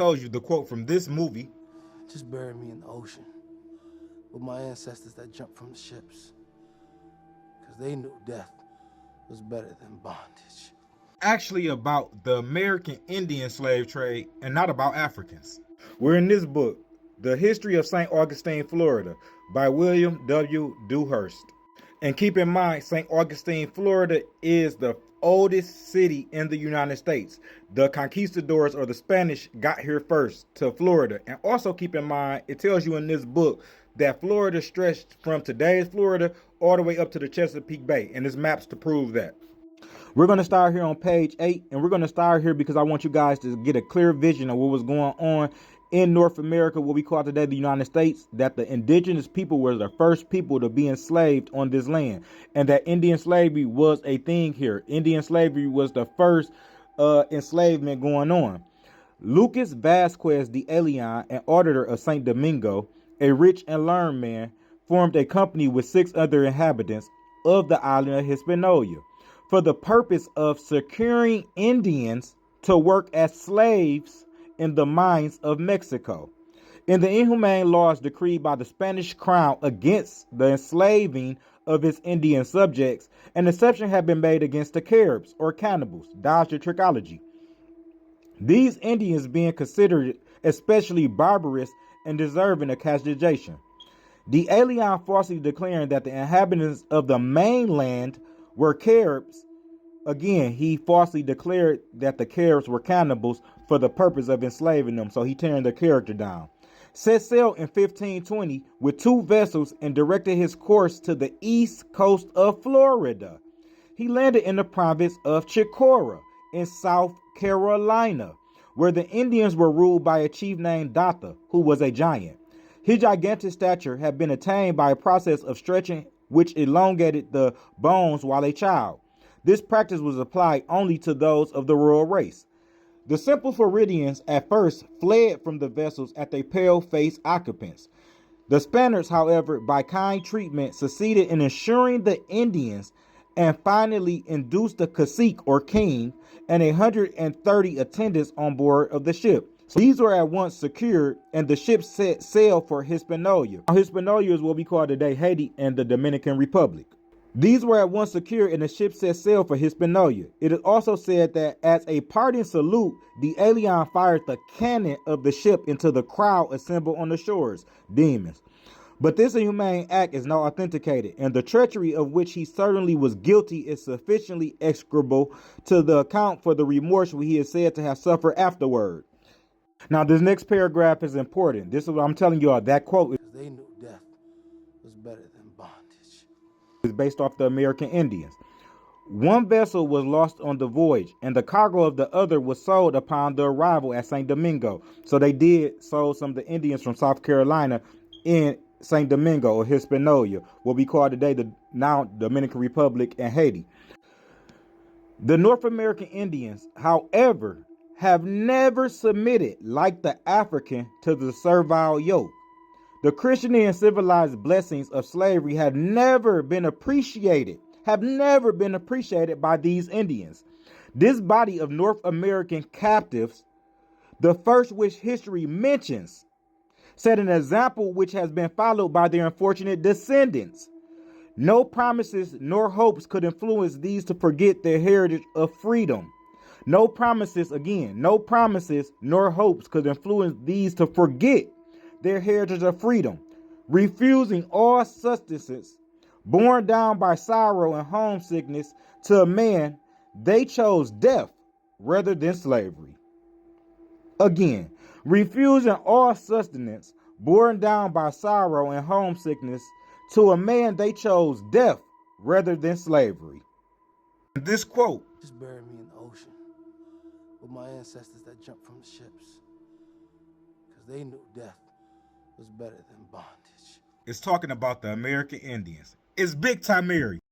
Tells you the quote from this movie. Just bury me in the ocean with my ancestors that jumped from the ships, because they knew death was better than bondage. Actually about the American Indian slave trade and not about Africans. We're in this book, The History of St. Augustine, Florida, by William W. Dewhurst. And keep in mind, St. Augustine, Florida is the oldest city in the United States. The conquistadors or the Spanish got here first to Florida. And also keep in mind, it tells you in this book that Florida stretched from today's Florida all the way up to the Chesapeake Bay. And there's maps to prove that. We're going to start here on page 8, and we're going to start here because I want you guys to get a clear vision of what was going on in North America, what we call today the United States, that the indigenous people were the first people to be enslaved on this land, and that Indian slavery was a thing here. Indian slavery was the first enslavement going on. Lucas Vasquez de Leon, an auditor of St. Domingo, a rich and learned man, formed a company with 6 other inhabitants of the island of Hispaniola for the purpose of securing Indians to work as slaves in the mines of Mexico. In the inhumane laws decreed by the Spanish crown against the enslaving of its Indian subjects, an exception had been made against the Caribs or cannibals, dodge the trichology. These Indians being considered especially barbarous and deserving of castration. De Leon falsely declaring that the inhabitants of the mainland were Caribs. Again, he falsely declared that the Caribs were cannibals for the purpose of enslaving them, so he turned their character down. Set sail in 1520 with 2 vessels and directed his course to the east coast of Florida. He landed in the province of Chicora in South Carolina, where the Indians were ruled by a chief named Datha, who was a giant. His gigantic stature had been attained by a process of stretching which elongated the bones while a child. This practice was applied only to those of the royal race. The simple Floridians at first fled from the vessels at their pale-faced occupants. The Spaniards, however, by kind treatment, succeeded in ensuring the Indians and finally induced the cacique or king and 130 attendants on board of the ship. So these were at once secured, and the ship set sail for Hispaniola. Now, Hispaniola is what we call today Haiti and the Dominican Republic. These were at once secured, and the ship set sail for Hispaniola. It is also said that as a parting salute, the alien fired the cannon of the ship into the crowd assembled on the shores, demons. But this inhumane act is not authenticated, and the treachery of which he certainly was guilty is sufficiently execrable to the account for the remorse he is said to have suffered afterward. Now, this next paragraph is important. This is what I'm telling you all. That quote They knew death was better than bondage. Is based off the American Indians. One vessel was lost on the voyage, and the cargo of the other was sold upon the arrival at St. Domingo. So they did sold some of the Indians from South Carolina in St. Domingo or Hispaniola, what we call today the now Dominican Republic and Haiti. The North American Indians, however, have never submitted, like the African, to the servile yoke. The Christian and civilized blessings of slavery have never been appreciated by these Indians. This body of North American captives, the first which history mentions, set an example which has been followed by their unfortunate descendants. No promises nor hopes could influence these to forget their heritage of freedom. No promises nor hopes could influence these to forget their heritage of freedom. Refusing all sustenance, borne down by sorrow and homesickness to a man, they chose death rather than slavery. Again, refusing all sustenance, borne down by sorrow and homesickness to a man, they chose death rather than slavery. This quote, just bury me in the ocean with my ancestors that jumped from the ships, because they knew death was better than bondage. It's talking about the American Indians. It's big time Mary.